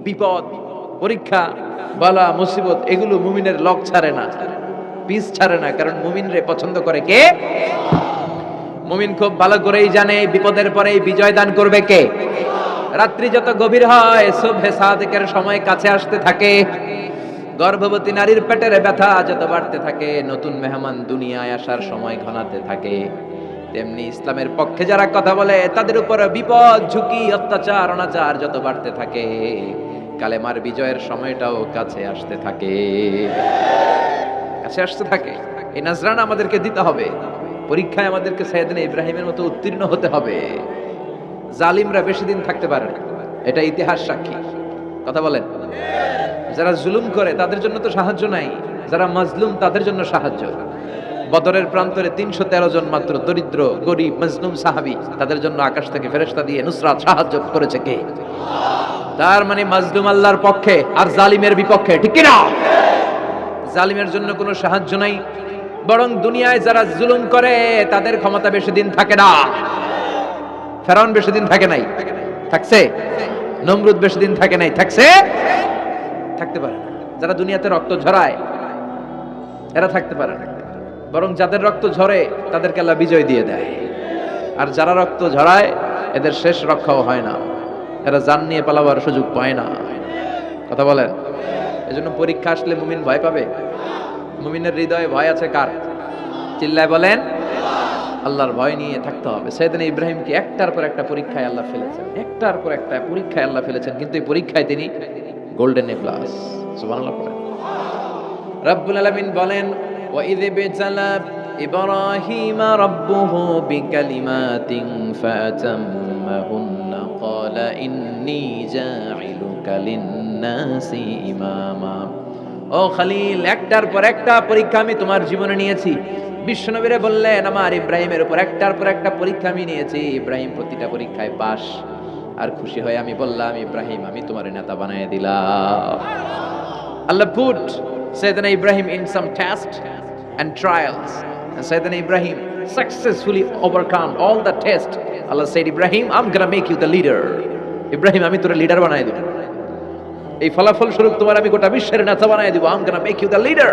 বিপদ, পরীক্ষা, বালা, মুসিবত এগুলো মুমিনের লক ছাড়ে না, পিস ছাড়ে না। কারণ মুমিনরে পছন্দ করে কে? মুমিন খুব ভালো করেই জানে বিপদের পরে বিজয় দান করবে কে। রাত্রি যত গভীর হয়, সুবহে সাদিকের সময় কাছে আসতে থাকে, গর্ভবতী নারীর পেটের ব্যথা যত বাড়তে থাকে, নতুন মেহমান দুনিয়ায় আসার সময় ঘনাতে থাকে, তেমনি ইসলামের পক্ষে যারা কথা বলে তাদের উপর বিপদ, ঝুঁকি, অত্যাচার, অনাচার যত বাড়তে থাকে, কালেমার বিজয়ের সময়টাও কাছে আসতে থাকে, কাছে আসতে থাকে। এই নাজরানা আমাদেরকে দিতে হবে। পরীক্ষায় আমাদেরকে সাইয়েদনা ইব্রাহিমের মতো উত্তীর্ণ হতে হবে। জালিমরা বেশি দিন থাকতে পারে না, এটা ইতিহাস সাক্ষী। কথা বলেন। যারা জুলুম করে তাদের জন্য তো সাহায্য নাই, যারা মাজলুম তাদের জন্য সাহায্য। বদরের প্রান্তরে 313 জন মাত্র দরিদ্র, গরিব, মাজলুম সাহাবী, তাদের জন্য আকাশ থেকে ফেরেশতা দিয়ে নুসরাত, সাহায্য করেছে কে? তার মানে মাজলুম আল্লাহর পক্ষে আর জালিমের বিপক্ষে, ঠিক কি না? জালিমের জন্য কোনো সাহায্য নাই, বরং দুনিয়ায় যারা জুলুম করে তাদের ক্ষমতা বেশি দিন থাকে না। ফেরাউন বেশি দিন থাকে নাই, থাকছে? নমরুদ বেশি দিন থাকে নাই, থাকছে? থাকতে পারে না। যারা দুনিয়াতে রক্ত ঝরায় এরা থাকতে পারে না, বরং যাদের রক্ত ঝরে তাদেরকে আল্লাহ বিজয় দিয়ে দেয়। আর যারা রক্ত ঝরায় এদের শেষ রক্ষাও হয় না, এরা জান নিয়ে পালাবার সুযোগ পায় না। কথা বলেন। এজন্য পরীক্ষা আসলে মুমিন ভয় পাবে। মুমিনের হৃদয়ে ভয় আছে কার? চিল্লায় বলেন। আল্লাহর ভয় নিয়ে থাকতে হবে। সাইয়েদনা ইব্রাহিমকে একটার পর একটা পরীক্ষায় আল্লাহ ফেলেছেন, একটার পর একটা পরীক্ষায় আল্লাহ ফেলেছেন, কিন্তু এই পরীক্ষায় তিনি গোল্ডেন এ প্লাস। সুবহানাল্লাহ পড়েন। রব্বুল আলামিন বলেন, ওয়া ইয বিতালা ইব্রাহিমা রাব্বুহু বিকালিমাতিন ফাতাম্মাহুন্না ক্বালা ইন্নী জাঈলুকা লিন-নাসি ইমামা। ও খলিল, একটার পর একটা পরীক্ষা আমি তোমার জীবনে নিয়েছি। বিশ্বনবীরে বললেন, আমার ইব্রাহিমের উপর একটার পর একটা পরীক্ষা আমি নিয়েছি, ইব্রাহিম প্রতিটা পরীক্ষায় পাস। আর খুশি হয়ে আমি বললাম, ইব্রাহিম আমি তোমার নেতা বানিয়ে দিলাম। আল্লাহ put Sayyidina Ibrahim in some tests and trials, and Sayyidina Ibrahim successfully overcome all the tests. Allah said, Ibrahim, I'm gonna make you the leader. Ibrahim আমি তোর লিডার বানিয়ে দেব, এই ফলাফল স্বরূপ তোমার আমি গোটা বিশ্বের নেতা বানিয়ে দেব। I'm gonna make you the leader.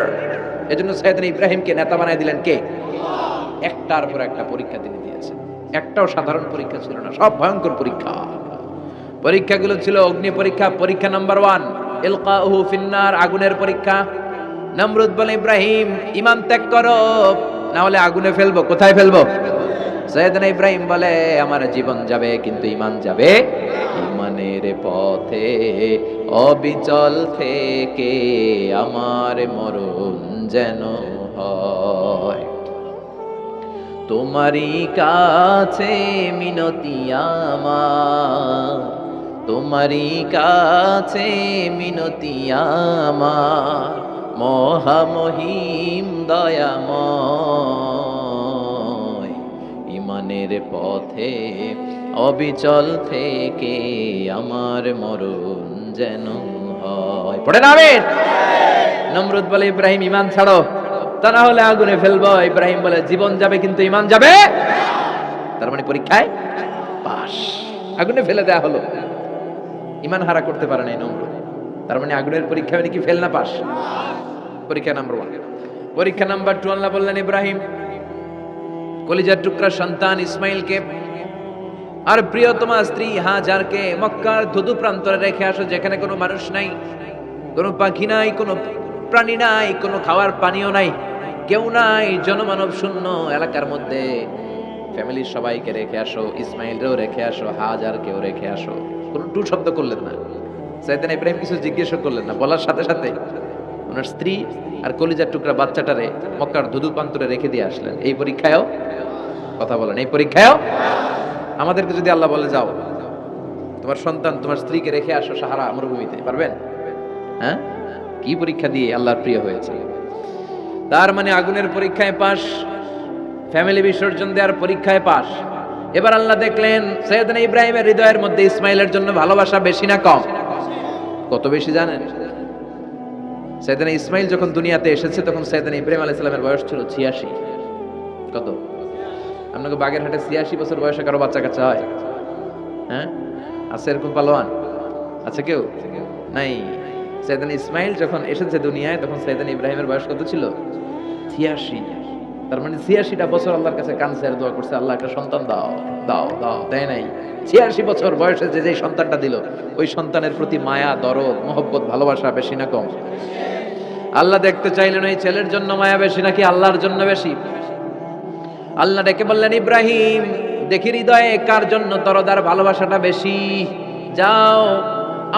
এজন্য সাইয়েদনা ইব্রাহিমকে নেতা বানিয়ে দিলেন কে? একটার পর একটা পরীক্ষা তিনি দিয়েছেন। একটাও সাধারণ পরীক্ষা ছিল না, সব ভয়ঙ্কর পরীক্ষা। পরীক্ষাগুলো ছিল অগ্নি পরীক্ষা। পরীক্ষা নাম্বার 1 ইলকাউহু ফিন্নার, আগুনের পরীক্ষা। নমরুদ বলে, ইব্রাহিম ঈমান ত্যাগ করো, না হলে আগুনে ফেলবো। কোথায় ফেলবো? সাইয়েদনা ইব্রাহিম বলে, আমার জীবন যাবে কিন্তু ঈমান যাবে। ঈমানের পথে অবিচল থেকে আমার মরণ যেন হয়। তোমারই কাছে মিনতি আমার, তোমারই কাছে মিনতি আমার, মহামহিম দয়াময়। ঈমানের পথে অবিচল থেকে আমার মরণ যেন হয়। পড়েন আমিন। নমরুদ বলে, ইব্রাহিম ঈমান ছাড়ো, তা না হলে আগুনে ফেলবো। ইব্রাহিম বলে, জীবন যাবে কিন্তু ঈমান যাবে। তার মানে পরীক্ষায় পাস, আগুনে ফেলে দেয়া হলো। ঈমান হারা করতে পারে নাই নমরুদ। তার মানে আগুনের পরীক্ষা মানে কি ফেল না পাস? পরীক্ষা নাম্বার 1। পরীক্ষা নাম্বার 2 আল্লাহ বললেন, ইব্রাহিম কলিজার টুকরা সন্তান ইসমাইলকে আর প্রিয়তমা স্ত্রী হাজারকে মক্কার ধুধু প্রান্তরে রেখে আসো, যেখানে কোনো মানুষ নাই, কোনো পাখি নাই, কোনো প্রাণী নাই, কোনো খাওয়ার পানিও নাই, কেউ নাই, জনমানব শূন্য এলাকার মধ্যে। ফ্যামিলির সবাইকে রেখে আসো, ইসমাইলরেও রেখে আসো, হাজারকেও রেখে আসো। কোনো টু শব্দ করলেন না। সাইয়েদনা ইব্রাহিম কিছু জিজ্ঞেসও করলেন না, বলার সাথে সাথে ওনার স্ত্রী আর কলিজার টুকরা বাচ্চাটারে মক্কার ধুধু প্রান্তরে রেখে দিয়ে আসলেন। এই পরীক্ষায়ও, কথা বলেন, এই পরীক্ষায়ও আমাদেরকে যদি আল্লাহ বলে, যাও তোমার সন্তান তোমার স্ত্রীকে রেখে আসো সাহারা মরুভূমিতে, পারবেন? হ্যাঁ, কি পরীক্ষা দিয়ে আল্লাহর প্রিয় হয়েছে। তার মানে আগুনের পরীক্ষায় পাস, ফ্যামিলি বিসর্জন দেওয়ার পরীক্ষায় পাস। এবার আল্লাহ দেখলেন সাইয়েদনা ইব্রাহিমের হৃদয়ের মধ্যে ইসমাইলের জন্য ভালোবাসা বেশি না কম? কত বেশি জানেন? সাইয়েদনা ইসমাইল যখন দুনিয়াতে এসেছে তখন সাইয়েদনা ইব্রাহিম আলাইহিস সালামের বয়স ছিল 86। কত? আপনাকে বাগেরহাটে 86 বছর বয়সে কারো বাচ্চা কাচ্চা হয়? হ্যাঁ, আছে এরকম পালোয়ান? আচ্ছা কেউ নাই। সাইয়েদনা ইসমাইল যখন এসেছে দুনিয়ায় তখন সাইয়েদনা ইব্রাহিমের বয়স কত ছিল? ৮৬। তার মানে ৮৬টা বছর আল্লাহর কাছে কাঁদছে আর দোয়া করছে, আল্লাহ একটা সন্তান দাও দাও দাও, দেয় নাই। ৮৬ বছর বয়সে যে সন্তানটা দিল, ওই সন্তানের প্রতি মায়া, দরদ, মহব্বত, ভালোবাসা বেশি না কম? আল্লাহ দেখতে চাইলেন ওই ছেলের জন্য মায়া বেশি নাকি আল্লাহর জন্য বেশি? আল্লাহ ডেকে বললেন, ইব্রাহিম দেখি হৃদয়ে কার জন্য দরদার ভালোবাসাটা বেশি। যাও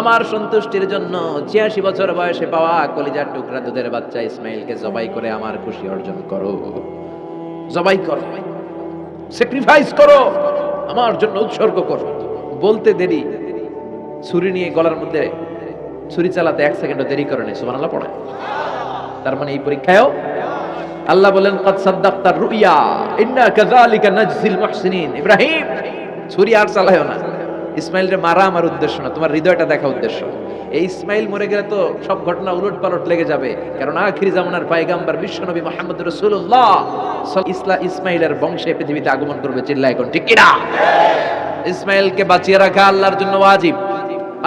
আমার সন্তুষ্টির জন্য ৮৬ বছর বয়সে পাওয়া কলিজার টুকরা দুধের বাচ্চা ইসমাইলকে জবাই করে আমার খুশি অর্জন করো। জবাই করো, স্যাক্রিফাইস করো, আমার জন্য উৎসর্গ করো। বলতে দেরি, ছুরি নিয়ে গলার মধ্যে ছুরি চালাতে 1 সেকেন্ডও দেরি করে নাই। সুবহানাল্লাহ পড়ে। তার মানে এই পরীক্ষায়ও আল্লাহ বলেন, ক্বাদ সাদ্দাকতার রুইয়া ইন্না কাযালিকা নাজজিল মুহসিনিন। ইব্রাহিম ছুরি আর চালায়ও না। ইসমাইলকে মারা আমার উদ্দেশ্য না, তোমার হৃদয়টা দেখা উদ্দেশ্য। এই ইসমাইল মরে গেলে তো সব ঘটনা উলট পালট লেগে যাবে, কারণ আখিরি জামানার পয়গম্বর বিশ্বনবী মুহাম্মদ রাসূলুল্লাহ ইসমাইলের বংশে পৃথিবীতে আগমন করবে। চিল্লায় এখন ঠিক কিনা? ইসমাইলকে বাঁচিয়ে রাখা আল্লাহর জন্য ওয়াজিব।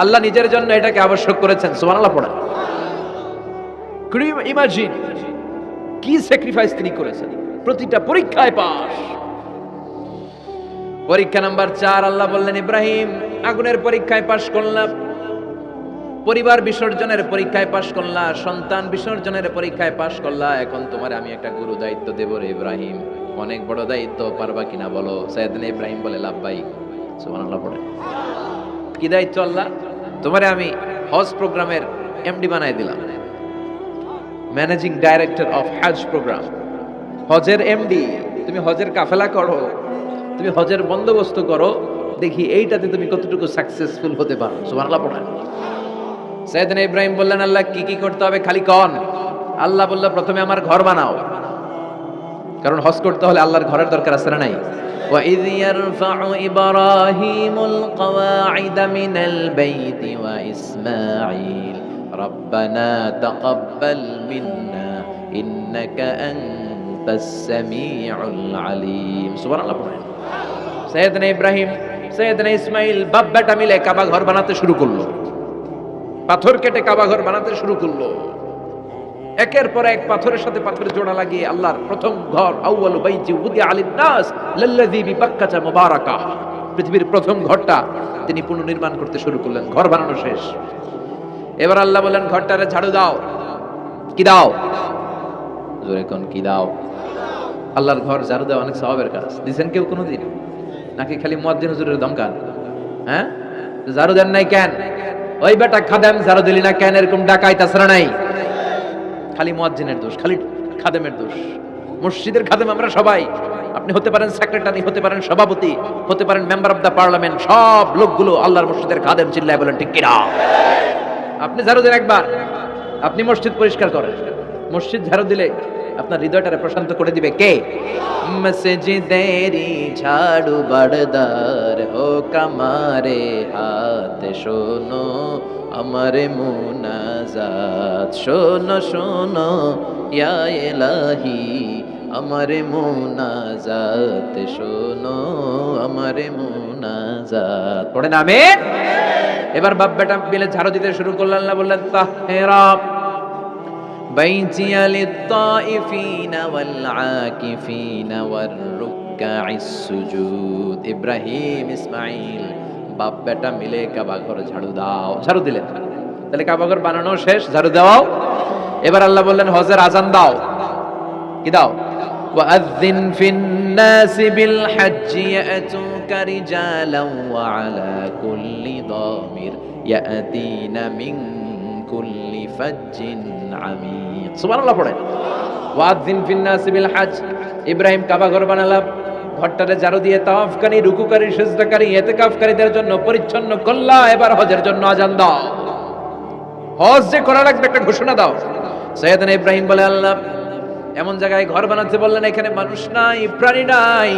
আল্লাহ নিজের জন্য এটাকে আবশ্যক করেছেন। সুবহানাল্লাহ পড়া। Could you imagine কি স্যাক্রিফাইস তিনি করেছেন? প্রতিটা পরীক্ষায় পাস। পরীক্ষা নাম্বার 4 আল্লাহ বললেন, ইব্রাহিম আগুনের পরীক্ষায় পাস করলাম, পরিবার বিসর্জনের পরীক্ষায় পাস করলা, সন্তান বিসর্জনের পরীক্ষায় পাস করলা, এখন তোমার আমি একটা গুরু দায়িত্ব দেব রে ইব্রাহিম। অনেক বড় দায়িত্ব, পারবা কিনা বলো? সাইয়েদনা ইব্রাহিম বলে, লাব্বাইক। সুবহানাল্লাহ পড়ে। কি দায়িত্ব আল্লাহ? তোমারে আমি হজ প্রোগ্রামের এমডি বানাই দিলাম, ম্যানেজিং ডাইরেক্টর অফ হজ প্রোগ্রাম, হজের এমডি। তুমি হজের কাফেলা করো, তুমি হজের বন্দোবস্ত করো, দেখি এইটাতে তুমি কতটুকু সাকসেসফুল হতে পারো। সুবহানাল্লাহ পড়া। সাইয়েদনা ইব্রাহিম বললেন, আল্লাহ কি কি করতে হবে খালি কন। আল্লাহ বলল, প্রথমে আমার ঘর বানাও, কারণ হজ করতে হলে আল্লাহর ঘরের দরকার আছে না নাই? وَإِذْ يَرْفَعُ إِبْرَاهِيمُ الْقَوَاعِدَ مِنَ الْبَيْتِ وَإِسْمَاعِيلُ رَبَّنَا تَقَبَّلْ مِنَّا إِنَّكَ أَنْتَ السَّمِيعُ الْعَلِيمُ। সুবহানাল্লাহ। সাইয়েদনা ইব্রাহিম, সাইয়েদনা ইসমাইল বাপ বেটা মিলে কাবা ঘর বানাতে শুরু করলো, পাথর কেটে কাবা ঘর বানাতে শুরু করলো। একের পর এক পাথরের সাথে পাথরের জোড়া লাগিয়ে আল্লাহর প্রথম ঘর, আউয়ালু বাইতি উদিয়া আলিন নাস লাল্লাযী বিবাক্কাতা মুবারাকা, পৃথিবীর প্রথম ঘরটা তিনি পুনর্নির্মাণ করতে শুরু করলেন। ঘর বানানো শেষ। এবার আল্লাহ বলেন, ঘরটারে ঝাড়ু দাও। কি দাও? জোরে কোন কি দাও? আল্লাহর ঘর ঝাড়ু দেওয়া অনেক সওয়াবের কাজ। দিবেন কেউ কোনোদিন? নাকি খালি মুয়াজ্জিন হুজুরের দমকান? হ্যাঁ, ঝাড়ু দেন নাই কেন? ওই বেটা খাদেম ঝাড়ু দিলি না কেন? এরকম ডাকাইত আছে না নাই? খালি মুয়াজ্জিনের দোষ, খালি খাদেমের দোষ। মসজিদের খাদেম আমরা সবাই। আপনি হতে পারেন সেক্রেটারি, হতে পারেন সভাপতি, হতে পারেন মেম্বার অফ দ্য পার্লামেন্ট, সব লোকগুলো আল্লাহর মসজিদের খাদেম। চিল্লায় বলেন ঠিক কিনা? আপনি ঝাড়ু দেন একবার, আপনি মসজিদ পরিষ্কার করেন। মসজিদ ঝাড়ু দিলে আপনার হৃদয়টারে প্রশান্ত করে দিবে কে? মসজিদেরি ঝাড়ু বারদার হো কামারে হাত, শোনো আমারে মুনাজাত, শোনো শোনো ইয়া ইলাহি আমারে মুনাজাত, শোনো আমারে মুনাজাত। পড়েন আমিন। এবার বাপ বেটা মিলে ঝাড়ু দিতে শুরু করলেন। আল্লাহ বললেন, তাহরা বাইতিয়া লিত-তাইফিনা ওয়াল আকিফিনা ওয়ার রুকআইস সুজুদ। ইব্রাহিম ইসমাইল বাপ বেটা মিলে কাবা ঘর ঝাড়ু দাও। ঝাড়ু দিলেন, তাহলে কাবা ঘর বানানো শেষ, ঝাড়ু দাও। এবার আল্লাহ বললেন, হজের আজান দাও। কি দাও? ওয়াআযিন ফিন-নাসি বিল-হাজ্জি ইয়াতুকা রিজালান ওয়া আলা কুল্লি দামির ইয়াতিনা মিন কুল্লি ফাজ্জিন আমিক। সুবহানাল্লাহ পড়ে। ওয়াআযিন ফিন-নাসি বিল-হাজ্জ। ইব্রাহিম কাবা ঘর বানালাম, ঘরটারে ঝাড়ু দিয়ে তাওয়াফকারী, রুকুকারী, সিজদাকারী, ইতিকাফকারীদের জন্য পরিচ্ছন্ন করলা। এবার হজের জন্য আজান দাও। হজ যে করা লাগবে একটা ঘোষণা দাও। সাইয়েদনা ইব্রাহিম বলে, আল্লাহ এমন জায়গায় ঘর বানাতে বললেন এখানে মানুষ নাই, প্রাণী নাই,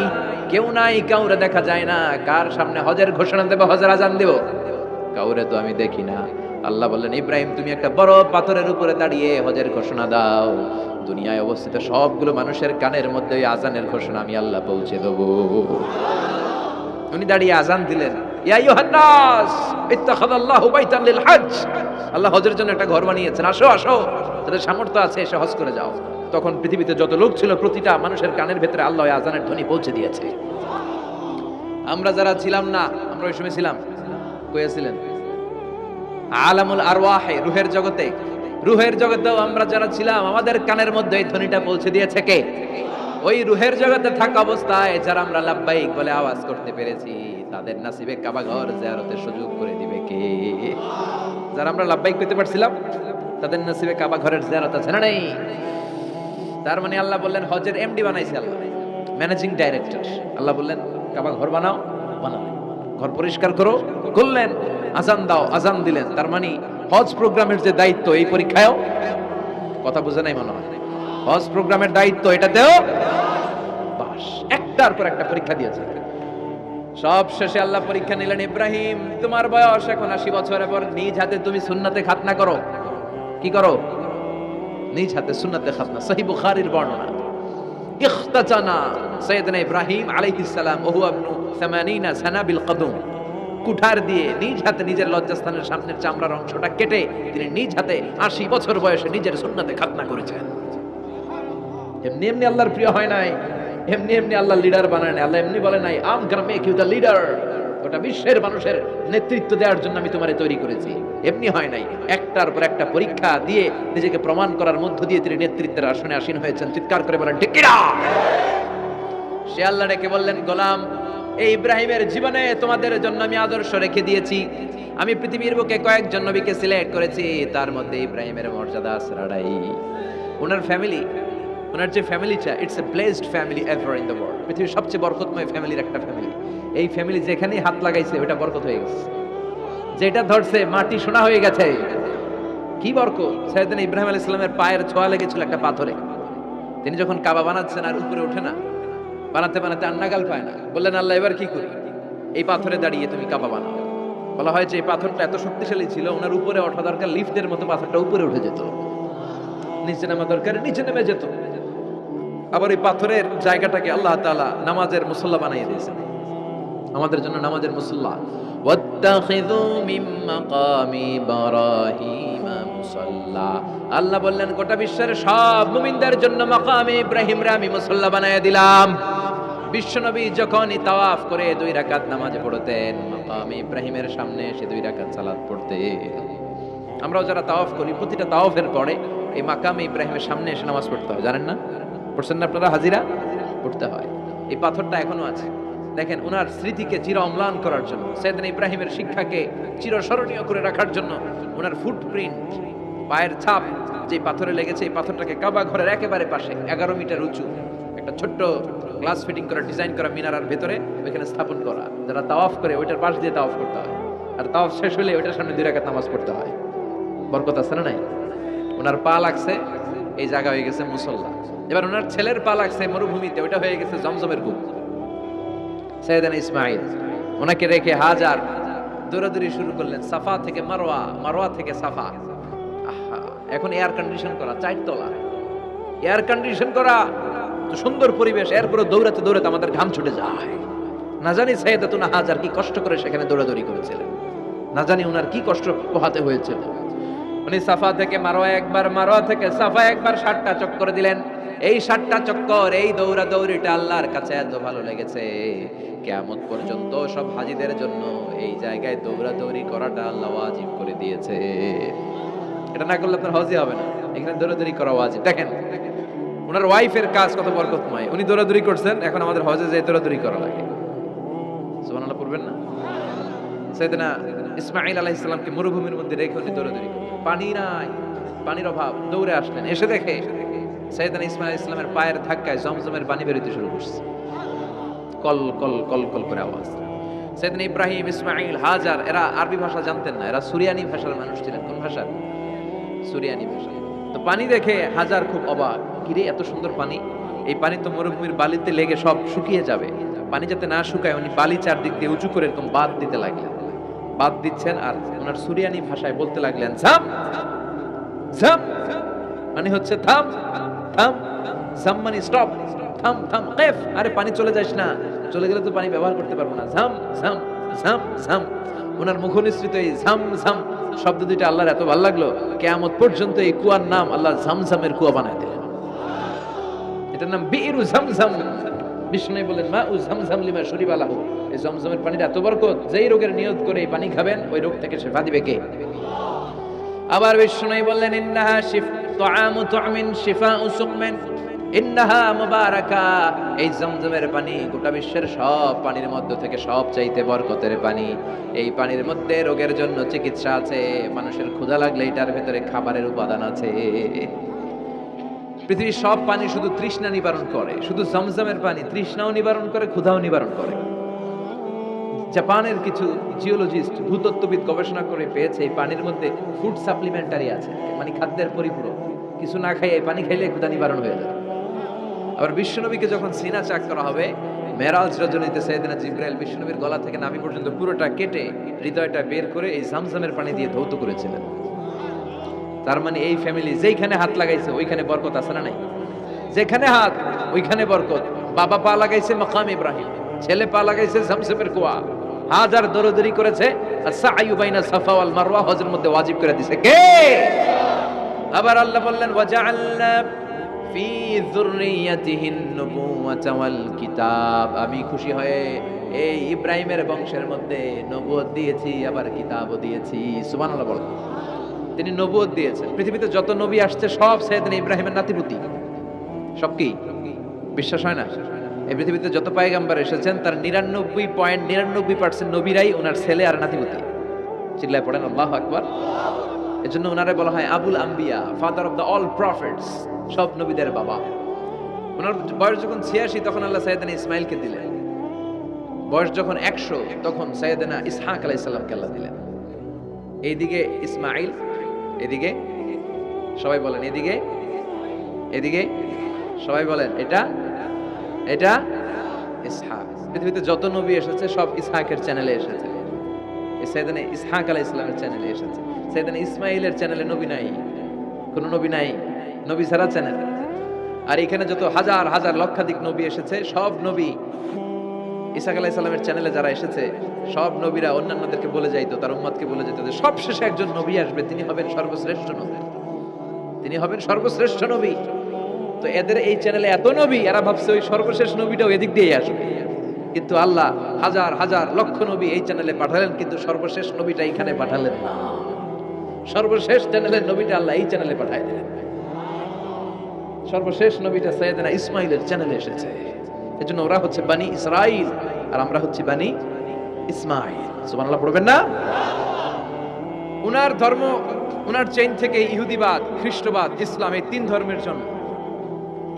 কেউ নাই, কাউরে দেখা যায় না, কার সামনে হজের ঘোষণা দেব, হজের আজান দেব? কাউরে তো আমি দেখি না। আল্লাহ বললেন, ইব্রাহিম তুমি একটা বড় পাথরের উপরে দাঁড়িয়ে হজের ঘোষণা দাও। দুনিয়ায় অবস্থিত সবগুলো মানুষের কানের মধ্যে ওই আজানের ঘোষণা আমি আল্লাহ পৌঁছে দেব। উনি দাঁড়িয়ে আজান দিলেন। ইয়া আইয়ুহান নাস ইত্তাখাযাল্লাহু বাইতান লিল হজ, আল্লাহ হজের জন্য একটা ঘর বানিয়েছেন, আসো আসো, যাদের সামর্থ্য আছে এসে হজ করে যাও। তখন পৃথিবীতে যত লোক ছিল প্রতিটা মানুষের কানের ভেতরে আল্লাহ আযানের ধ্বনি পৌঁছে দিয়েছে। আমরা যারা ছিলাম না, আমরা ওই সময় ছিলাম, কইছিলেন আলামুল আরওয়াহে, রূহের জগতে, রূহের জগতেও আমরা যারা ছিলাম আমাদের কানের মধ্যে এই ধ্বনিটা পৌঁছে দিয়েছে কে? ওই রূহের জগতে থাকা অবস্থায় যারা আমরা লাব্বাইক বলে আওয়াজ করতে পেরেছি তাদের নসিবে কাবা ঘর জিয়ারতের সুযোগ করে দিবে কে? যারা আমরা লাব্বাইক পেতে পারছিলাম তাদের নসিবে কাবা ঘরের জিয়ারত আছে না নেই? তার মানে আল্লাহ বললেন হজের এমডি বানাইছে আল্লাহ, ম্যানেজিং ডাইরেক্টর। আল্লাহ বললেন কাবা ঘর বানাও, বানালেন। ঘর পরিষ্কার করো, করলেন। আজান দাও, আজান দিলেন। তার মানে হজ প্রোগ্রামের যে দায়িত্ব এই পরীক্ষায়ও, কথা বুঝে নাই মনে হয়, হজ প্রোগ্রামের দায়িত্ব এটাতেও পাস। একটার পর একটা পরীক্ষা দিয়েছে। সব শেষে আল্লাহ পরীক্ষা নিলেন, ইব্রাহিম তোমার বয়স এখন 80 বছরের পর নিজ হাতে তুমি সুন্নাতে খাতনা করো। কি করো? নিজ হাতে সুন্নাতে খাতনা। সহিহ বুখারীর বর্ণনা। ইখতাতানা সাইয়েদনা ইব্রাহিম আলাইহিস সালাম ওহু ইবনু 80 সানা বিল কদম, কুঠার দিয়ে নিজ হাতে নিজের লজ্জাস্থানের সামনের চামড়ার অংশটা কেটে তিনি নিজ হাতে 80 বছর বয়সে নিজের সুন্নাতে খাতনা করেছেন। এমনি এমনি আল্লাহর প্রিয় হয় নাই, এমনি এমনি আল্লাহ লিডার বানায় নাই। আল্লাহ এমনি বলে নাই I'm gonna make you the leader, গোটা বিশ্বের মানুষের নেতৃত্ব দেওয়ার জন্য আমি তোমারে তৈরি করেছি। এমনি হয় নাই, একটার পর একটা পরীক্ষা দিয়ে নিজেকে প্রমাণ করার মধ্য দিয়ে তিনি নেতৃত্বের আসনে আসীন হয়েছেন। চিৎকার করে বলেন ঠিক কিনা? সে আল্লাহ ডেকে বললেন, গোলাম এই ইব্রাহিমের জীবনে তোমাদের জন্য আমি আদর্শ রেখে দিয়েছি। আমি পৃথিবীর বুকে কয়েকজন নবীকে সিলেক্ট করেছি, তার মধ্যে ইব্রাহিমের মর্যাদা আসরাড়াই। ওনার ফ্যামিলি, ওনার যে ফ্যামিলিটা, it's a blessed family ever in the world. পৃথিবীর সবচেয়ে বরকতময় ফ্যামিলির একটা ফ্যামিলি। এই ফ্যামিলি যেখানেই হাত লাগাইছে ওটা বরকত হয়ে গেছে, যেটা ধরছে মাটি সোনা হয়ে গেছে। কি বরকত! সাইয়েদনা ইব্রাহিম আলাইহিস সালামের পায়ের ছোঁয়া লেগেছিল একটা পাথরে। তিনি যখন কাবা বানাচ্ছেন আর উপরে ওঠে না, বানাতে বানাতে আর নাগাল পায় না, বললেন আল্লাহ এবার কি করি? এই পাথরে দাঁড়িয়ে তুমি কাবা বানাও। বলা হয় যে এই পাথরটা এত শক্তিশালী ছিল, ওনার উপরে ওঠা দরকার, লিফটের মতো পাথরটা উপরে উঠে যেত, নিচে নামা দরকার নিচে নেমে যেত। আবার এই পাথরের জায়গাটাকে আল্লাহ তাআলা নামাজের মুসল্লা বানিয়ে দিয়েছেন, আমাদের জন্য নামাজের মুসল্লা। ওয়াত্তাখিযু মিন মাকামি ইব্রাহিম মুসাল্লা। আল্লাহ বললেন গোটা বিশ্বের সব মুমিনদের জন্য মাকামে ইব্রাহিমরে আমি মুসল্লা বানায় দিলাম। বিশ্বনবী যখনই তাওয়াফ করে 2 রাকাত নামাজ পড়তেন, মাকামে ইব্রাহিমের সামনে এসে 2 রাকাত সালাত পড়তেন। আমরাও যারা তাওয়াফ করি প্রতিটা তাওয়াফের পরে এই মাকামে ইব্রাহিমের সামনে এসে নামাজ পড়তে হয়, জানেন না? পড়ছেন না আপনারা? হাজিরা পড়তে হয়। এই পাথরটা এখনো আছে। দেখেন ওনার স্মৃতিকে চির অম্লান করার জন্য, সাইয়েদনা ইব্রাহিমের শিক্ষাকে চিরস্মরণীয় করে রাখার জন্য ওনার ফুটপ্রিন্ট, পায়ের ছাপ যে পাথরে লেগেছে, এই পাথরটাকে কাবা ঘরের একেবারে পাশে 11 মিটার উঁচু একটা ছোট্ট গ্লাস ফিটিং করা, ডিজাইন করা মিনারার ভেতরে ওইখানে স্থাপন করা। যারা তাওয়াফ করে ওইটার পাশ দিয়ে তাওয়াফ করতে হয়, আর তাওয়াফ শেষ হলে ওইটার সামনে 2 রাকাত নামাজ পড়তে হয়। বরকত আছে না নাই? ওনার পা লাগছে, এই জায়গা হয়ে গেছে মুসল্লা। এবার ওনার ছেলের পা লাগছে মরুভূমিতে, ওইটা হয়ে গেছে জমজমের কূপ। সাইয়েদনা ইসমাঈল ওনাকে রেখে হাজার দৌড়াদৌড়ি শুরু করলেন, সাফা থেকে মারওয়া, মারওয়া থেকে সাফা। আহা, এখন এয়ার কন্ডিশন করা, 4 তলা এয়ার কন্ডিশন করা, তো সুন্দর পরিবেশ, এরপরে দৌড়াতে দৌড়াতে আমাদের ঘাম ছুটে যায়। না জানি সাইয়েদাতুনা হাজার কি কষ্ট করে সেখানে দৌড়াদৌড়ি করেছিলেন, না জানি ওনার কি কষ্ট পোহাতে হয়েছিল। উনি সাফা থেকে মারওয়া একবার, মারওয়া থেকে সাফা একবার 60টা চক্কর দিলেন। এই 60টা চক্কর, এই দৌড়াদৌড়িটা আল্লাহর কাছে এত ভালো লেগেছে, কিয়ামত পর্যন্ত সব হাজীদের জন্য এই জায়গায় দৌড়াদৌড়ি করাটা আল্লাহ ওয়াজিব করে দিয়েছে। এটা না করলে আপনার হজই হবে না, এখানে দৌড়াদৌড়ি করা ওয়াজিব। দেখেন ওনার ওয়াইফের কাজ কত বরকতময়, উনি দৌড়াদৌড়ি করছেন, এখন আমাদের হজে যে দৌড়াদৌড়ি করা লাগে। সুবহানাল্লাহ পড়বেন না? সাইয়েদনা ইসমাঈল আলাইহিস সালামকে মরুভূমির মধ্যে রেখে উনি দৌড়াদৌড়ি করলেন, পানি নাই, পানির অভাব, দৌড়ে আসলেন। এসে দেখে সাইয়েদনা ইসমাঈল ইসলামের পায়ের ধাক্কায় জমজমের পানি বেরোতে শুরু করছে, কল কল কল কল করে আওয়াজ। সাইয়েদনা ইব্রাহিম, ইসমাঈল, হাজার এরা আরবি ভাষা জানতেন না, এরা সুরিয়ানি ভাষার মানুষ ছিলেন। কোন ভাষা? সুরিয়ানি ভাষা। তো পানি দেখে হাজার খুব অবাক, কিরে এত সুন্দর পানি, এই পানি তো মরুভূমির বালিতে লেগে সব শুকিয়ে যাবে। পানি যাতে না শুকায় উনি বালি চারদিক দিয়ে উঁচু করে এরকম বাদ দিতে লাগলেন, বাদ দিচ্ছেন আর ওনার সুরিয়ানি ভাষায় বলতে লাগলেন ঝাম ঝাম, মানে হচ্ছে থাম থাম, ঝাম মানে স্টপ, থাম থাম, কেফ, আরে পানি চলে যাস না, চলে গেলে তো পানি ব্যবহার করতে পারবো না, ঝাম ঝাম ঝাম ঝাম। ওনার মুখনিসৃত এই ঝাম ঝাম শব্দ দুইটা আল্লাহর এত ভালো লাগলো, কিয়ামত পর্যন্ত এই কুয়ার নাম আল্লাহ ঝামঝামের কুয়া বানায় দিলেন। এটার নাম বিরু ঝামঝাম। বিষ্ণু বলেন মা উ ঝামঝাম লিমা শরিবা লাহু, এই ঝমঝমের পানির এত বরকত, যেই রোগের নিয়ত করে এই পানি খাবেন ওই রোগ থেকে শেফা দিবে কে? আবার বিষ্ণু বললেন ইন্নাহা তুআমু তুআমিন শিফাউ সুকমিন ইন্নাহা মুবারাকা, এই জমজমের পানি গোটা বিশ্বের সব পানির মধ্য থেকে সব চাইতে বরকতের পানি। এই পানির মধ্যে রোগের জন্য চিকিৎসা আছে, মানুষের ক্ষুধা লাগলে এটার ভেতরে খাবারের উপাদান আছে। পৃথিবীর সব পানি শুধু তৃষ্ণা নিবারণ করে, শুধু জমজমের পানি তৃষ্ণাও নিবারণ করে, ক্ষুধাও নিবারণ করে। জাপানের কিছু জিওলজিস্ট ভূতত্ত্ববিদ গবেষণা করে পেয়েছে এই পানির মধ্যে ফুড সাপ্লিমেন্টারি আছে, মানে খাদ্যের পরিপূরক। কিছু না খাই এই পানি খাইলে ক্ষুধা নিবারণ হয়ে যায়। আবার বিশ্বনবীকে যখন সিনা চাক করা হবে মেরাজ রজনীতে, সাইয়েদনা জিবরাইল বিশ্বনবীর গলা থেকে নাভি পর্যন্ত পুরোটা কেটে হৃদয়টা বের করে এই জামজামের পানি দিয়ে ধৌত করেছিলেন। তার মানে এই ফ্যামিলি যেইখানে হাত লাগাইছে ওইখানে বরকত আছে না নাই? যেখানে হাত ওইখানে বরকত। বাবা পা লাগাইছে মাকাম ইব্রাহিম, ছেলে পা লাগাইছে জামজামের কুয়া, হাজার দরদরি করেছে সাআয়ু বাইনা সাফা ওয়াল মারওয়া হজের মধ্যে ওয়াজিব করে দিয়েছে কে? আবার আল্লাহ বললেন ওয়াজআলনা ফি যুররিয়াতিহিন নুবুওয়াতা ওয়াল কিতাব, আমি খুশি হয়ে এই ইব্রাহিমের বংশের মধ্যে নবুয়ত দিয়েছি, আবার কিতাবও দিয়েছি। সুবহানাল্লাহ বলেন। তিনি নবুয়ত দিয়েছেন। পৃথিবীতে যত নবী আসছে সব সাইয়েদনা ইব্রাহিমের নাতিপুতি। সব কি বিশ্বাস হয় না? এই পৃথিবীতে যত পয়গম্বর এসেছেন তার 99.99% নবীরাই ওনার ছেলে আর নাতিপুতি। চিল্লায় পড়েন আল্লাহু আকবার। এজন্য ওনারে বলা হয় আবুল আম্বিয়া, father of the all prophets, সব নবীদের বাবা। ওনার বয়স যখন 86 তখন আল্লাহ সাইয়েদনা ইসমাইলকে দিলেন। বয়স যখন 100 তখন সাইয়েদনা ইসহাক আলাইহিস সালামকে আল্লাহ দিলেন। এইদিকে ইসমাইল, এদিকে সবাই বলেন এদিকে, এদিকে সবাই বলেন এটা এটা ইসহাক। পৃথিবীতে যত নবী এসেছে সব ইসহাকের চ্যানেলে এসেছে। সাইয়েদনা ইসহাক আলাইহিস সালামের চ্যানেলে এসেছে। সাইয়েদনা ইসমাইলের চ্যানেলে নবী নাই, কোন নবী নাই, নবী ছাড়া চ্যানেল। আর এখানে যত হাজার হাজার লক্ষাধিক নবী এসেছে সব নবী ইসহাক আলাইহিস সালামের চ্যানেলে যারা এসেছে সব নবীরা অন্যান্যদেরকে বলে যাইতো, তার উম্মতকে বলে যেত যে সবশেষে একজন নবী আসবে, তিনি হবেন সর্বশ্রেষ্ঠ নবী, তিনি হবেন সর্বশ্রেষ্ঠ নবী। তো এদের এই চ্যানেলে এত নবী, এরা ভাবছে ওই সর্বশেষ নবীটাও এদিক দিয়ে আসবে। কিন্তু আল্লাহ হাজার হাজার লক্ষ নবী এই চ্যানেলে পাঠালেন, কিন্তু সর্বশেষ নবীটা এখানে পাঠালেন না। সর্বশেষ চ্যানেলের নবীটা আল্লাহ এই চ্যানেলে পাঠায় দিলেন। সর্বশেষ নবীটা সাইয়েদনা ইসমাইলের চ্যানেলে এসেছে। এজন্য ওরা হচ্ছে বানি ইসরাইল আর আমরা হচ্ছি বানি ইসমাইল। সুবহানাল্লাহ পড়বেন না? উনার ধর্ম, উনার চেইন থেকে ইহুদিবাদ, খ্রিস্টবাদ, ইসলাম, এই তিন ধর্মের জন্য।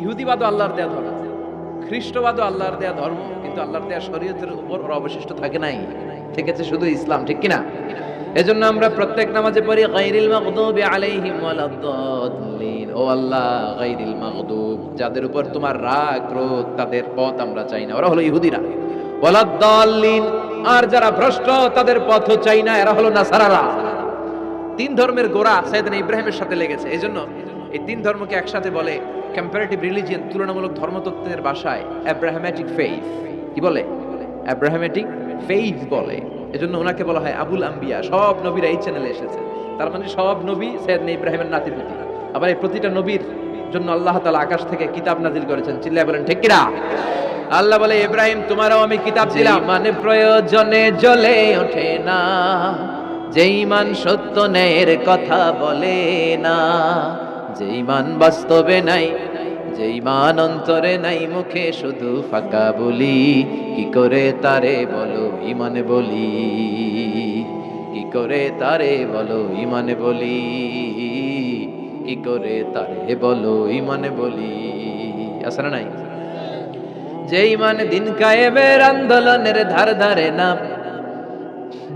ইহুদিবাদও আল্লাহর দেয়া ধর্ম, খ্রিস্টবাদও আল্লাহর দেয়া ধর্ম, কিন্তু আল্লাহর দেয়া শরীয়তের উপর ওরা অবশিষ্ট থাকে নাই, থেকেছে শুধু ইসলাম। ঠিক কিনা? এজন্য আমরা প্রত্যেক নামাজে পড়ি গায়রিল মাগদুবি আলাইহিম ওয়ালাদ-দাল্লিন। ও আল্লাহ, গায়রিল মাগদুব, যাদের উপর তোমার রাগ ক্রোধ, তাদের পথ আমরা চাই না, ওরা হলো ইহুদিরা। ওয়ালাদ-দাল্লিন, আর যারা ভ্রষ্ট তাদের পথও চাই না, এরা হলো নাসারারা। তিন ধর্মের গোড়া সাইয়েদনা ইব্রাহিমের সাথে লেগেছে। এজন্য এই তিন ধর্মকে একসাথে বলে কম্পারেটিভ রিলিজিয়ন, তুলনামূলক ধর্মতত্ত্বের ভাষায় অ্যাব্রাহামেটিক ফেইথ। কি বলে? অ্যাব্রাহামেটিক ফেইথ বলে। এজন্য ওনাকে বলা হয় আবুল আম্বিয়া। সব নবীরা এই চ্যানেলে এসেছে, তার মানে সব নবী সাইয়েদনা ইব্রাহিমের নাতিপুতি। আবার এই প্রতিটা নবীর জন্য আল্লাহ তাআলা আকাশ থেকে কিতাব নাজিল করেছেন। চিল্লায় বলেন ঠিক কিনা? আল্লাহ বলে ইব্রাহিম তোমারও আমি কিতাব দিলাম, মানে প্রয়োজনে জ্বলে ওঠে না, যে ঈমান সত্য ন্যায়ের কথা বলে না, যে ঈমান বাস্তবে নাই, যে ঈমান অন্তরে নাই, মুখে শুধু ফাঁকা বলি, কি করে তারে বলো ঈমানে বলি, কি করে তারে বলো ঈমানে বলি, কি করে তারে বলো ঈমানে বলি। আছে না নাই? যে ঈমান দিন কায়েমের আন্দোলনের ধার ধারে না,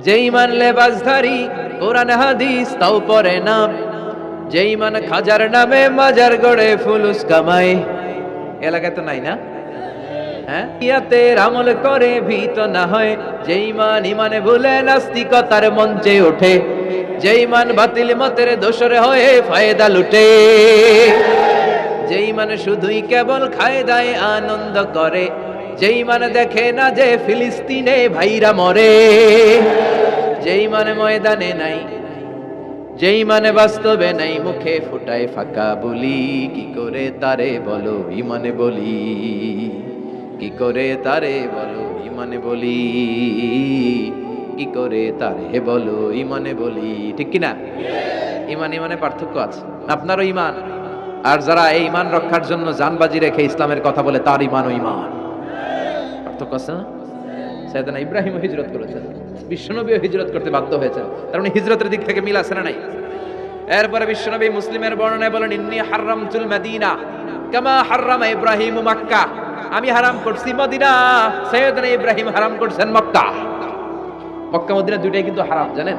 যে ঈমান লেবাসধারী কোরআন হাদিস তাও পড়ে না, যে ঈমান খাজার নামে মাজার গড়ে ফুলুস কামায়। এলাকায় তো নাই না? হ্যাঁ, ইয়াতের আমল করে ভীত না হয়, যে ঈমান ঈমানে ভুলে নাস্তিকতার মঞ্চে ওঠে, যে ঈমান বাতিল মতের দোসরে হয়ে ফায়দা লুটে, যে ঈমান শুধুই কেবল খায়দায় আনন্দ করে, যেই মানে দেখে না যে ফিলিস্তিনে ভাইরা মরে, যেই মানে ময়দানে নাই, যেই মানে বাস্তবে নাই, মুখে ফুটায় ফাঁকা বলি, কি করে তারে বলো ইমানে বলি, কি করে তারে বলো ইমানে বলি, কি করে তারে বলো ইমানে বলি। ঠিক কিনা? ইমান ইমানে পার্থক্য আছে। আপনারও ইমান, আর যারা এই ইমান রক্ষার জন্য জানবাজি রেখে ইসলামের কথা বলে তার ইমানও ইমান। পার্থক্য আছে না? সাইয়েদনা ইব্রাহিমও হিজরত করেছেন, বিশ্বনবীও হিজরত করতে বাধ্য হয়েছেন, তার মানে হিজরতের দিক থেকে মিল আছে না নাই? এরপরে বিশ্বনবী মুসলিমের বর্ণনায় বলেন, ইন্নী হারামতুল মদিনা কামা হারামা ইব্রাহিম মক্কা, আমি হারাম করছি মদিনা, সাইয়েদনা ইব্রাহিম হারাম করছেন মক্কা। মক্কা মদিনা দুইটাই কিন্তু হারাম, জানেন?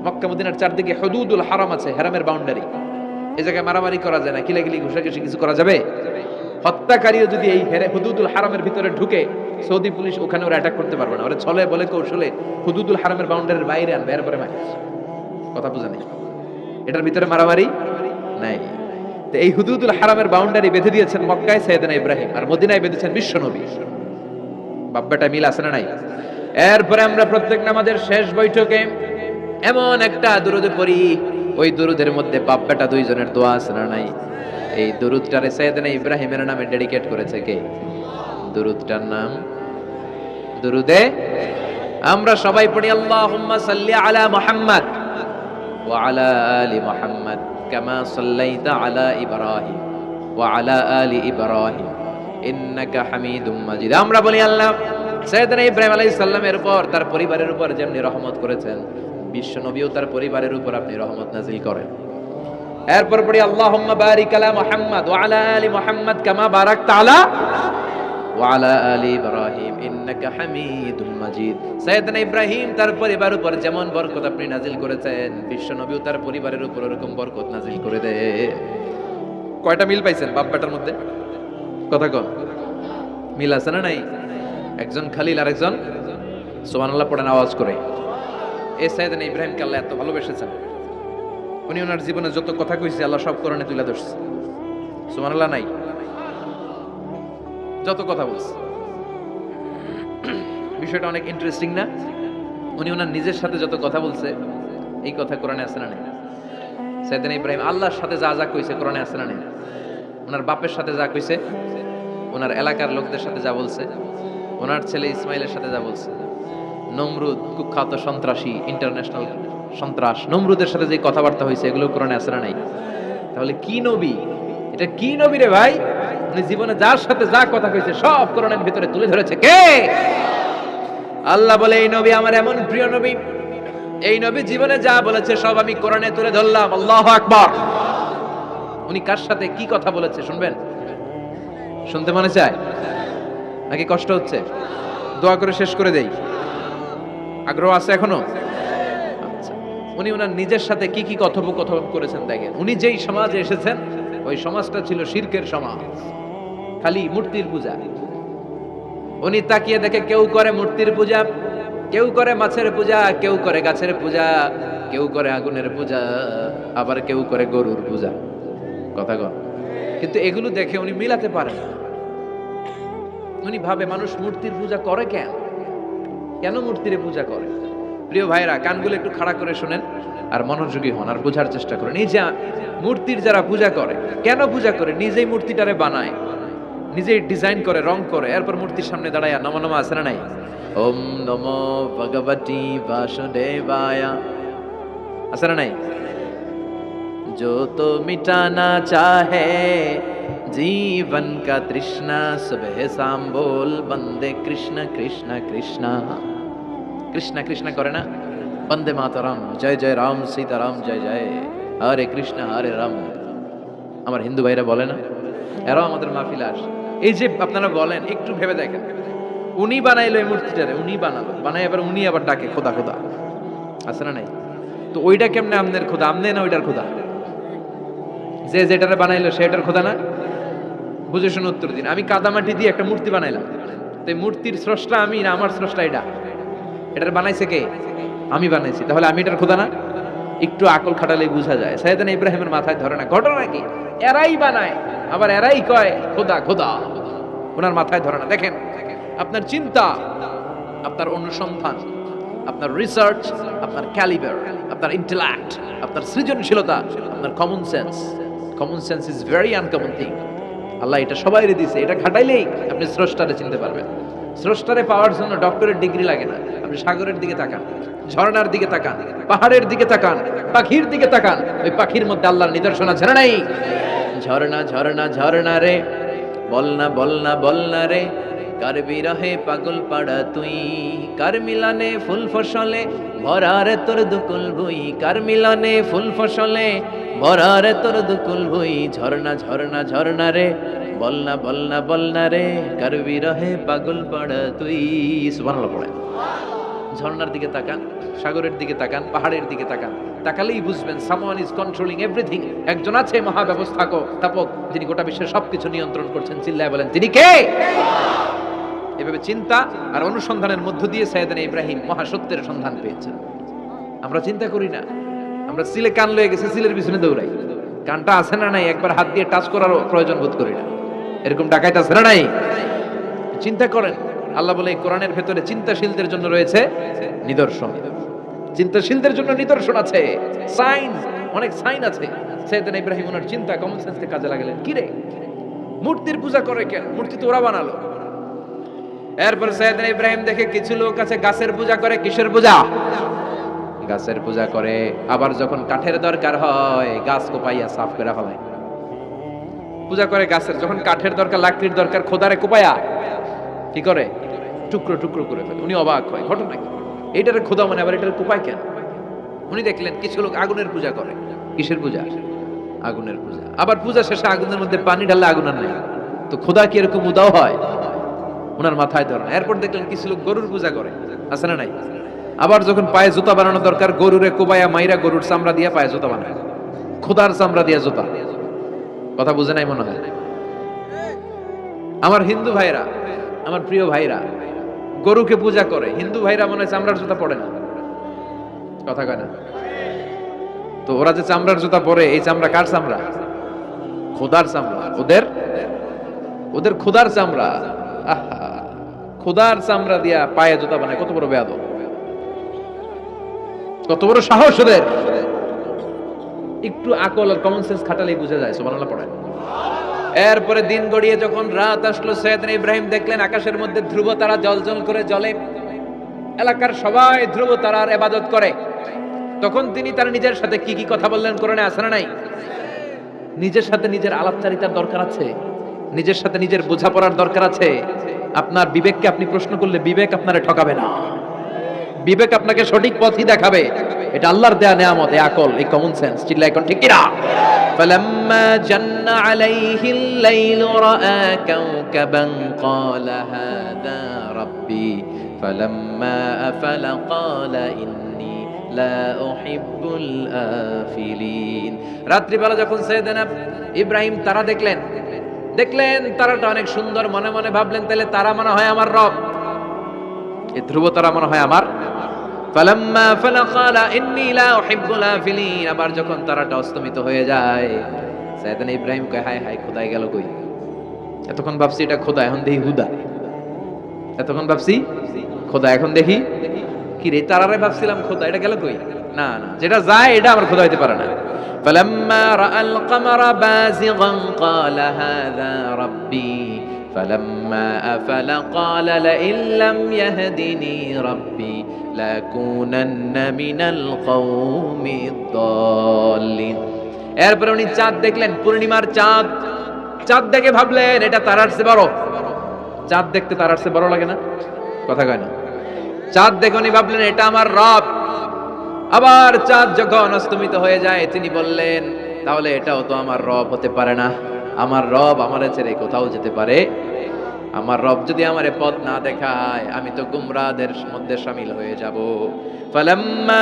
মক্কা মদিনার চারদিকে হুদুদুল হারাম আছে, হারামের বাউন্ডারি। এই জায়গায় মারামারি করা যায় না, কিলাকিলি ঘুষাঘুষি কিছু করা যাবে? হত্যাকারীও যদি এই হুদুদুল হারামের ভিতরে ঢুকে, সৌদি পুলিশ ওখানে ওরা অ্যাটাক করতে পারবে না। ওরা ছলে বলে কৌশলে হুদুদুল হারামের বাউন্ডারির বাইরে আনবে, এরপরে মারি। কথা বুঝে নেই? এটার ভিতরে মারামারি নাই। তো এই হুদুদুল হারামের বাউন্ডারি বেঁধে দিয়েছেন মক্কায় সাইয়েদনা ইব্রাহিম, আর মদিনায় বেঁধেছেন বিশ্বনবী। বাব্বাটা মিল আছে না নাই? এরপরে আমরা প্রত্যেক নামাজের শেষ বৈঠকে এমন একটা দুরূদ পড়ি, ওই দুরূদের মধ্যে বাপ বেটা দুইজনের দোয়া আছে না নাই? এই দুরূদটারে সাইয়েদনা ইব্রাহিমের নামে ডেডিকেট করেছে কে? দুরূদটার নাম দুরূদে আমরা সবাই পড়ি, আল্লাহুম্মা সাল্লি আলা মুহাম্মাদ ওয়া আলা আলি মুহাম্মাদ কামা সাল্লাইতা আলা ইব্রাহিম ওয়া আলা আলি ইব্রাহিম ইন্নাকা হামিদুম মাজিদ। আমরা বলি, আল্লাহ সাইয়েদনা ইব্রাহিম আলাইহিস সালামের উপর, তার পরিবারের উপর যেমনি রহমত করেছেন, বিশ্ব নবীও তার পরিবারের উপর আপনি রহমত নাযিল করেন। এরপর পড়ি, আল্লাহুম্মা বারিক আলা মুহাম্মাদ ওয়া আলা আলি মুহাম্মাদ কামা বারাকতা আলা ওয়া আলা আলি ইব্রাহিম ইন্নাকা হামিদুম মাজিদ। সাইয়েদনা ইব্রাহিম তার পরিবারের উপর যেমন বরকত আপনি নাযিল করেছেন, বিশ্ব নবীও তার পরিবারের উপর এরকম বরকত নাযিল করে দে। কয়টা মিল পাইছেন বাপ বেটার মধ্যে? কথা কন, মিল আছে না নাই? একজন খালিল আর একজন সুবহানাল্লাহ পড়েন আওয়াজ করে। এই সাইয়েদনা ইব্রাহিমকে আল্লাহ এত ভালোবেসেছেন, উনি ওনার জীবনে যত কথা কইছে আল্লাহ সব কোরআনে তুলে ধরছে। সুবহানাল্লাহ নাই? যত কথা বলছে, বিষয়টা অনেক ইন্টারেস্টিং না? উনি ওনার নিজের সাথে যত কথা বলছে, এই কথা কোরআনে আছে না নাই? সাইয়েদনা ইব্রাহিম আল্লাহর সাথে যা যা কইছে কোরআনে আছে না নাই? ওনার বাপের সাথে যা কইছে, ওনার এলাকার লোকদের সাথে যা বলছে, ওনার ছেলে ইসমাইলের সাথে যা বলছে, নমরুদ কুখ্যাত সন্ত্রাসী, ইন্টারন্যাশনাল সন্ত্রাস, নমরুদের সাথে যে কথাবার্তা হয়েছে, এগুলো কোরআনে আছে না নাই? তাহলে কি নবী এটা? কি নবী রে ভাই? উনি জীবনে যার সাথে যা কথা কইছে সব কোরআনের ভিতরে তুলে ধরেছে কে? আল্লাহ বলে, এই নবী আমার এমন প্রিয় নবী, এই নবী জীবনে যা বলেছে সব আমি কোরআনে তুলে ধরলাম। আল্লাহু আকবার। উনি কার সাথে কি কথা বলেছে শুনবেন? শুনতে মনে চায় নাকি কষ্ট হচ্ছে? দোয়া করে শেষ করে দেই, আগ্রহ আছে এখনো? আচ্ছা, উনি ওনার নিজের সাথে কি কি কথোপকথন করেছেন দেখেন। উনি যেই সমাজে এসেছেন, ওই সমাজটা ছিল শিরকের সমাজ, খালি মূর্তির পূজা। উনি তাকিয়ে দেখে কেউ করে মূর্তির পূজা, কেউ করে মাছের পূজা, কেউ করে গাছের পূজা, কেউ করে আগুনের পূজা, আবার কেউ করে গরুর পূজা। কথা কন। কিন্তু এগুলো দেখে উনি মিলাতে পারেন না। উনি ভাবে মানুষ মূর্তির পূজা করে কেন? কেন মূর্তির পূজা করে? প্রিয় ভাইরা, কানগুলো একটু খাড়া করে শুনেন আর মনোযোগী হন আর বোঝার চেষ্টা করেন। এই যে মূর্তির যারা পূজা করে, কেন পূজা করে? নিজেই মূর্তিটারে বানায়, নিজেই ডিজাইন করে, রং করে, এরপর মূর্তির সামনে দাঁড়ায় নমো নমো আছে না নাই? ওম নমো ভগবতী বাসুদেবায়া আছে না নাই? जो तो मिटाना चाहे जीवन का तृष्णा, सुबह शाम बोल बंदे कृष्ण कृष्ण कृष्ण। कृष्ण कृष्ण करे ना, बंदे मातरम, जय जय राम सीताराम, जय जय हरे कृष्ण हरे राम। আমার হিন্দু ভাইরা বলে না, এরাও আমাদের মাহফিলে আসে। এই যে আপনারা বলেন, একটু ভেবে দেখেন, উনি বানাইলো এই মূর্তিটারে, উনি বানালো, বানাই এবার উনি আবার ডাকে খোদা খোদা, আছে না নাই? তো ওইটা কেমনে আমনের খোদা? আমনে না ওইটার খোদা? যে যেটারে বানাইলো সেটার খোদা না? বুঝে শুনে উত্তর দিন। আমি কাদামাটি দিয়ে একটা মূর্তি বানাইলাম, তো মূর্তির স্রষ্টা আমি না আমার স্রষ্টা এটা? এটার বানাইছে কে? আমি বানাইছি, তাহলে আমি এটার খোদা না? একটু আকল খাটালেই বোঝা যায়। সাইয়েদনা ইব্রাহিমের মাথায় ধরে না। ঘটনা কি? এরাই বানায়, আবার এরাই কয় খোদা খোদা। ওনার মাথায় ধরে না। দেখেন, আপনার চিন্তা, আপনার অনুসন্ধান, আপনার রিসার্চ, আপনার ক্যালিবার, আপনার ইন্টেলেক্ট, আপনার সৃজনশীলতা, আপনার common sense. Common sense is very uncommon thing. Allah এটা সবাইরে দিছে, এটা খাটাইলেই আপনি স্রষ্টারে চিনতে পারবেন। স্রষ্টারে পাওয়ার জন্য ডক্টরের ডিগ্রি লাগে না। আপনি সাগরের দিকে তাকান, ঝর্ণার দিকে তাকান, পাহাড়ের দিকে তাকান, পাখির দিকে তাকান, ওই পাখির মধ্যে আল্লাহর নিদর্শন আছে না নাই? ঝর্ণা ঝর্ণা ঝর্ণা রে, বলনা বলনা বলনা রে, কার বিরহে পাগল পাড়া তুই, কার মিলনে ফুল ফসলে ভরারে তোর দুকুল ভুই, কার মিলনে ফুল ফসলে ভরারে তোর দুকুল ভুই। ঝর্ণা ঝর্ণা ঝর্ণা রে, বলনা বলনা বলনা রে, কার বিরহে পাগল পাড়া তুই। সুবহানাল্লাহ পড়ে। ঝর্ণার দিকে তাকান, সাগরের দিকে তাকান, পাহাড়ের দিকে তাকান, তাকালেই বুঝবেন সামওয়ান ইজ কন্ট্রোলিং এভরিথিং। একজন আছে মহাব্যবস্থাপক, যিনি গোটা বিশ্বের সবকিছু নিয়ন্ত্রণ করছেন। চিল্লায় বলেন, তিনি কে? এভাবে চিন্তা আর অনুসন্ধানের মধ্য দিয়ে সাইয়েদনা ইব্রাহিম মহাসত্যের সন্ধান পেয়েছেন। আমরা চিন্তা করি না, আমরা সিলে কান লয়ে গেছে, সিলের পিছনে দৌড়াই। কানটা আছে না নাই একবার হাত দিয়ে টাচ করারও প্রয়োজন বোধ করি না। এরকম ডাকাইত আছে না নাই? চিন্তা করেন, আল্লাহ বলে কোরআনের ভেতরে চিন্তাশীলদের জন্য রয়েছে নিদর্শন। চিন্তাশীলদের জন্য নিদর্শন আছে, সাইন, অনেক সাইন আছে। সাইয়েদনা ইব্রাহিম ওনার চিন্তা কমন সেন্সকে কাজে লাগালেন। কি রে, মূর্তির পূজা করে কেন? মূর্তি তো ওরা বানালো। এরপর সাইয়েদনা ইব্রাহিম দেখে কিছু লোক আছে গাছের পূজা করে। কিসের পূজা? গাছের পূজা করে। আবার যখন কাঠের দরকার হয়, গাছ কোপাইয়া সাফ করে ফেলায়। পূজা করে গাছের, যখন কাঠের দরকার, লাকড়ির দরকার, খোদারে কোপায়া কি করে? টুকরো টুকরো করে ফেলে। উনি অবাক হয়, ঘটনা কি? এইটারে খোদা মানে, আবার এটার কোপায় কেন? উনি দেখলেন কিছু লোক আগুনের পূজা করে। কিসের পূজা? আগুনের পূজা। আবার পূজা শেষে আগুনের মধ্যে পানি ঢাললে আগুন আর নেই, তো খোদা কি এরকম উদাও হয়? ওনার মাথায় ধরে না। এরপর দেখলেন কিছু লোক গরুর পূজা করে। আছে না নাই? আবার যখন পায়ে জুতা বানানো দরকার, গরুরে কোবায়া মাইরা গরুর চামড়া দিয়ে পায়ে জুতা বানায়। খোদার চামড়া দিয়ে জুতা। কথা বুঝে নাই মনে হয়? আমার হিন্দু ভাইরা, আমার প্রিয় ভাইরা, গরুকে পূজা করে। হিন্দু ভাইরা মনে হয় চামড়ার জুতা পরে না। কথা কয় না? তো ওরা যে চামড়ার জুতা পরে, এই চামড়া কার চামড়া? খোদার চামড়া। ওদের খোদার চামড়া। আহা, খোদার চামড়া দিয়া পায়ে জুতা বানায়। কত বড় বেয়াদব, কত বড় সাহস ওদের! একটু আকল আর কমন সেন্স খাটালেই বুঝা যায়। সুবহানাল্লাহ পড়েন। এরপরে দিন গড়িয়ে যখন রাত আসলো, সাইয়েদনা ইব্রাহিম দেখলেন আকাশের মধ্যে ধ্রুব তারা জ্বলজ্বল করে জ্বলে। এলাকার সবাই ধ্রুব তারার ইবাদত করে। তখন তিনি তার নিজের সাথে কি কি কথা বললেন কোরআনে আছে না নাই? নিজের সাথে নিজের আলাপচারিতার দরকার আছে, নিজের সাথে নিজের বোঝাপড়ার দরকার আছে। আপনার বিবেককে আপনি প্রশ্ন করলে বিবেক আপনারে ঠকাবে না, বিবেক আপনাকে সঠিক পথই দেখাবে। এটা আল্লাহর দেয়া নেয়ামত, এই আকল, এই কমন সেন্স। চিল্লায় কোন ঠিক কিনা? فلما جن عليه الليل رأى كوكبا قال هذا ربي فلما أفل قال إني لا أحب الآفلين। রাত্রি বেলা যখন সাইয়েদনা ইব্রাহিম তারা দেখলেন তারাটা অনেক সুন্দর, মনে মনে ভাবলেন তাহলে তারা মনে হয় আমার রব, এই ধ্রুব তারা মনে হয় আমার। ফালাম্মা ফালা ক্বালা ইন্নী লা উহিব্বুল আফিলিন। আবার যখন তারাটা অস্তমিত হয়ে যায়, সাইয়েদনা ইব্রাহিম কয়, হায় হায়, খোদাই গেল কই? এতক্ষণ ভাবছি এটা খোদা, এখন দেখি হুদা। এতক্ষণ ভাবছি খোদা, এখন দেখি কি রে? তারারে ভাবছিলাম খোদা, এটা গেল কই? না না, যেটা যায় এটা আমার খোদা হইতে পারে না। ফালাম্মা রাআল কামারা বাযিগান ক্বালা হাযা রাব্বী فلما أفل قال لئن لم يهدني ربي لأكونن من القوم الضالين। এরপরে উনি চাঁদ দেখলেন, পূর্ণিমার চাঁদ। চাঁদ দেখে ভাবলেন এটা তারার চেয়ে বড়। চাঁদ দেখতে তারার চেয়ে বড় লাগে না? কথা কয় না? চাঁদ দেখে উনি ভাবলেন এটা আমার রব। আবার চাঁদ যখন অস্তমিত হয়ে যায়, তিনি বললেন তাহলে এটাও তো আমার রব হতে পারে না। আমার রব আমারে ছেড়ে কোথাও যেতে পারে? আমার রব যদি আমারে পথ না দেখায়, আমি তো গুমরাহদের মধ্যে শামিল হয়ে যাব। ফালাম্মা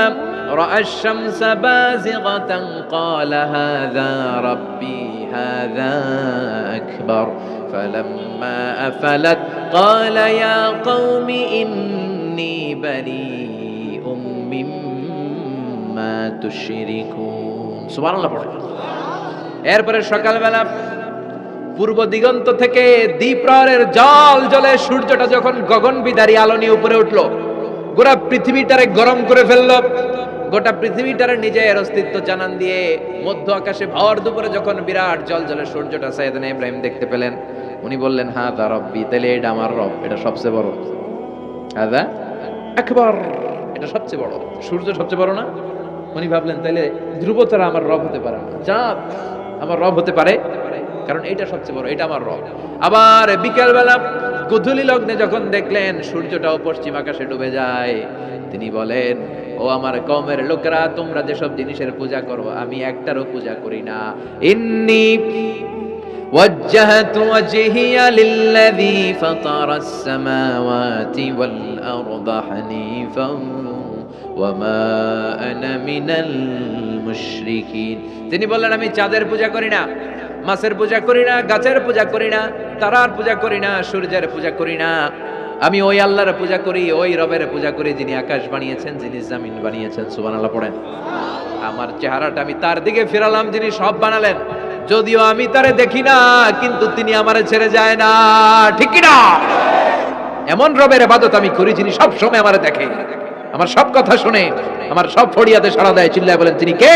রাআ আশ-শামসা বাযিগাতান ক্বালা হাযা রাব্বী হাযা আকবার ফালাম্মা আফালাত ক্বালা ইয়া কওমি ইন্নী বারীউম মিম্মা তুশরিকুন। সুবহানাল্লাহ পড়ে। এরপরে সকালবেলা পূর্ব দিগন্ত থেকে দ্বিপ্রহরের জল জলে সূর্যটা যখন গগন বিদারী আলো নিয়ে উপরে উঠলো, গোটা পৃথিবীটারে গরম করে ফেললো, গোটা পৃথিবীটারে নিজের অস্তিত্ব জানান দিয়ে মধ্য আকাশে ভর দুপুরে যখন বিরাট জল জলে সূর্যটা সাইয়েদনা ইব্রাহিম দেখতে পেলেন, উনি বললেন হাযা রব্বি, তাহলে এটা আমার রব, এটা সবচেয়ে বড়, হাযা আকবার, এটা সবচেয়ে বড়। সূর্য সবচেয়ে বড় না? উনি ভাবলেন তাহলে ধ্রুব তারা আমার রব হতে পারে না, চাঁদ আমার রব হতে পারে, কারণ এটা সবচেয়ে বড়, এটা আমার রব। আবার বিকেল বেলা গোধূলি লগ্নে যখন দেখলেন সূর্যটাও পশ্চিম আকাশে ডুবে যায়, তিনি বলেন ও আমার কওমের লোকেরা, তোমরা যেসব জিনিসের পূজা করো আমি একটারও পূজা করি না। ইন্নী ওয়াজ্জাহতু ওয়াজহিয়া লিল্লাযী ফাতারাস সামাওয়াতি ওয়াল আরদা হানিফান ওয়া মা আনা মিনাল মুশরিকিন। তিনি বললেন আমি চাঁদের পূজা করি না, মাছের পূজা করি না, গাছের পূজা করি না, তারার পূজা করি না, সূর্যের পূজা করি না, আমি ওই আল্লাহর পূজা করি, ওই রবের পূজা করি যিনি আকাশ বানিয়েছেন, যিনি জমিন বানিয়েছেন। সুবহানাল্লাহ পড়েন। আমার চেহারাটা আমি তার দিকে ফিরালাম যিনি সব বানালেন, যদিও আমি তারে দেখি না কিন্তু তিনি আমারে ছেড়ে যায় না, ঠিক কি না? এমন রবের ইবাদত আমি করি যিনি সব সময় আমারে দেখে, আমার সব কথা শুনে, আমার সব ফড়িয়াতে সাড়া দেয়। চিল্লায় বলেন তিনি কে?